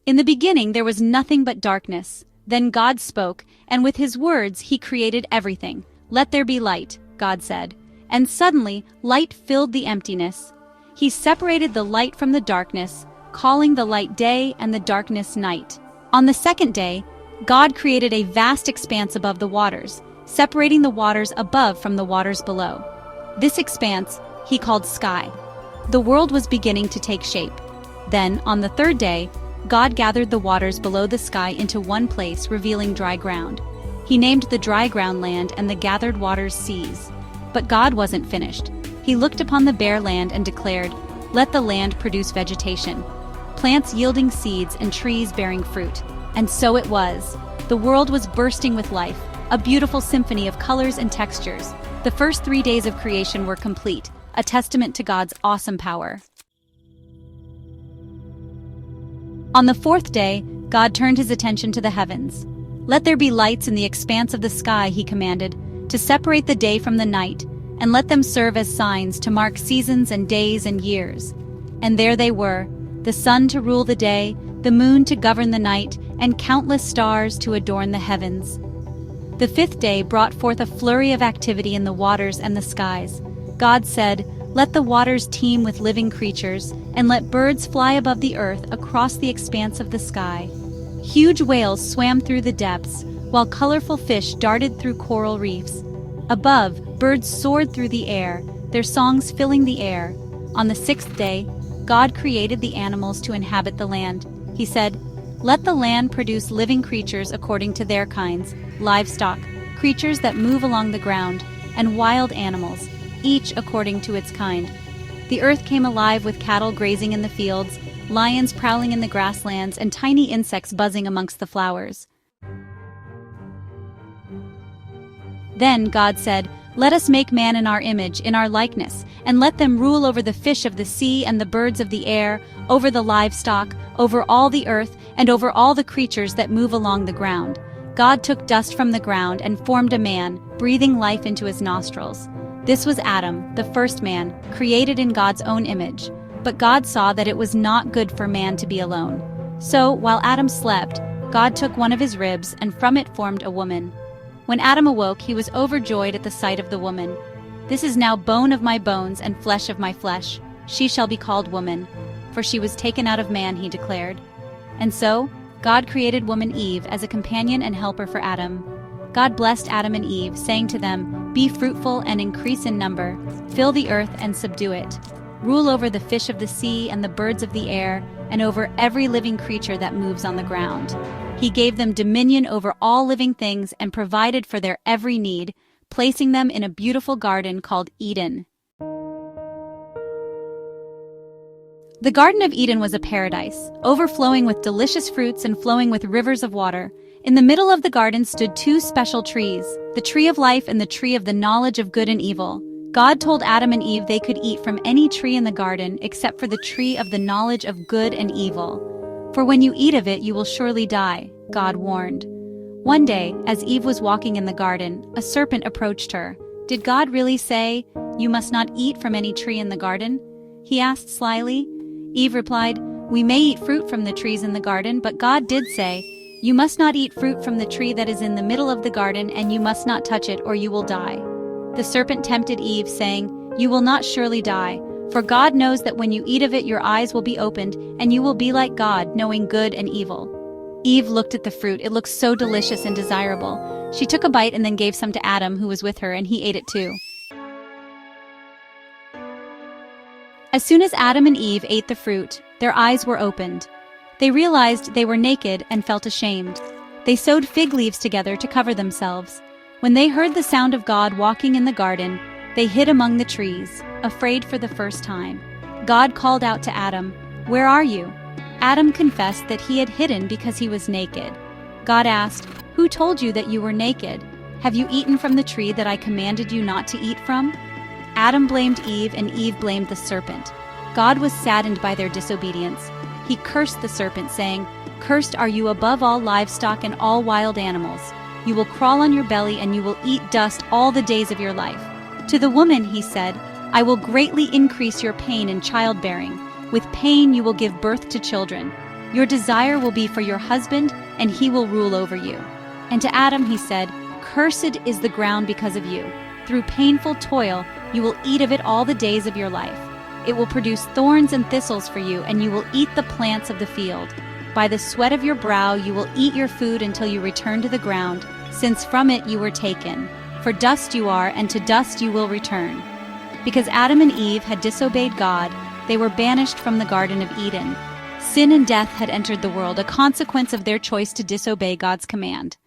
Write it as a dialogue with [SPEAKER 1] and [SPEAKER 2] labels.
[SPEAKER 1] In the beginning there was nothing but darkness. Then God spoke, and with his words he created everything. "Let there be light," God said. And suddenly, light filled the emptiness. He separated the light from the darkness, calling the light day and the darkness night. On the second day, God created a vast expanse above the waters, separating the waters above from the waters below. This expanse he called sky. The world was beginning to take shape. Then, on the third day, God gathered the waters below the sky into one place, revealing dry ground. He named the dry ground land and the gathered waters seas. But God wasn't finished. He looked upon the bare land and declared, "Let the land produce vegetation, plants yielding seeds and trees bearing fruit." And so it was. The world was bursting with life, a beautiful symphony of colors and textures. The first 3 days of creation were complete, a testament to God's awesome power. On the fourth day, God turned his attention to the heavens. "Let there be lights in the expanse of the sky," he commanded, "to separate the day from the night, and let them serve as signs to mark seasons and days and years." And there they were, the sun to rule the day, the moon to govern the night, and countless stars to adorn the heavens. The fifth day brought forth a flurry of activity in the waters and the skies. God said, "Let the waters teem with living creatures, and let birds fly above the earth across the expanse of the sky." Huge whales swam through the depths, while colorful fish darted through coral reefs. Above, birds soared through the air, their songs filling the air. On the sixth day, God created the animals to inhabit the land. He said, "Let the land produce living creatures according to their kinds, livestock, creatures that move along the ground, and wild animals, each according to its kind." The earth came alive with cattle grazing in the fields, lions prowling in the grasslands, and tiny insects buzzing amongst the flowers. Then God said, "Let us make man in our image, in our likeness, and let them rule over the fish of the sea and the birds of the air, over the livestock, over all the earth, and over all the creatures that move along the ground." God took dust from the ground and formed a man, breathing life into his nostrils. This was Adam, the first man, created in God's own image. But God saw that it was not good for man to be alone. So, while Adam slept, God took one of his ribs and from it formed a woman. When Adam awoke, he was overjoyed at the sight of the woman. "This is now bone of my bones and flesh of my flesh. She shall be called woman, for she was taken out of man," he declared. And so, God created woman Eve as a companion and helper for Adam. God blessed Adam and Eve, saying to them, "Be fruitful and increase in number, fill the earth and subdue it. Rule over the fish of the sea and the birds of the air, and over every living creature that moves on the ground." He gave them dominion over all living things and provided for their every need, placing them in a beautiful garden called Eden. The Garden of Eden was a paradise, overflowing with delicious fruits and flowing with rivers of water. In the middle of the garden stood two special trees, the tree of life and the tree of the knowledge of good and evil. God told Adam and Eve they could eat from any tree in the garden except for the tree of the knowledge of good and evil. "For when you eat of it, you will surely die," God warned. One day, as Eve was walking in the garden, a serpent approached her. "Did God really say, 'You must not eat from any tree in the garden'?" he asked slyly. Eve replied, "We may eat fruit from the trees in the garden, but God did say, 'You must not eat fruit from the tree that is in the middle of the garden, and you must not touch it, or you will die.' The serpent tempted Eve, saying, 'You will not surely die, for God knows that when you eat of it your eyes will be opened, and you will be like God, knowing good and evil.'" Eve looked at the fruit. It looked so delicious and desirable. She took a bite and then gave some to Adam, who was with her, and he ate it too. As soon as Adam and Eve ate the fruit, their eyes were opened. They realized they were naked and felt ashamed. They sewed fig leaves together to cover themselves. When they heard the sound of God walking in the garden, they hid among the trees, afraid for the first time. God called out to Adam, "Where are you?" Adam confessed that he had hidden because he was naked. God asked, "Who told you that you were naked? Have you eaten from the tree that I commanded you not to eat from?" Adam blamed Eve, and Eve blamed the serpent. God was saddened by their disobedience. He cursed the serpent, saying, "Cursed are you above all livestock and all wild animals. You will crawl on your belly and you will eat dust all the days of your life." To the woman he said, "I will greatly increase your pain in childbearing. With pain you will give birth to children. Your desire will be for your husband, and he will rule over you." And to Adam he said, "Cursed is the ground because of you. Through painful toil you will eat of it all the days of your life. It will produce thorns and thistles for you, and you will eat the plants of the field. By the sweat of your brow you will eat your food until you return to the ground, since from it you were taken. For dust you are, and to dust you will return." Because Adam and Eve had disobeyed God, they were banished from the Garden of Eden. Sin and death had entered the world, a consequence of their choice to disobey God's command.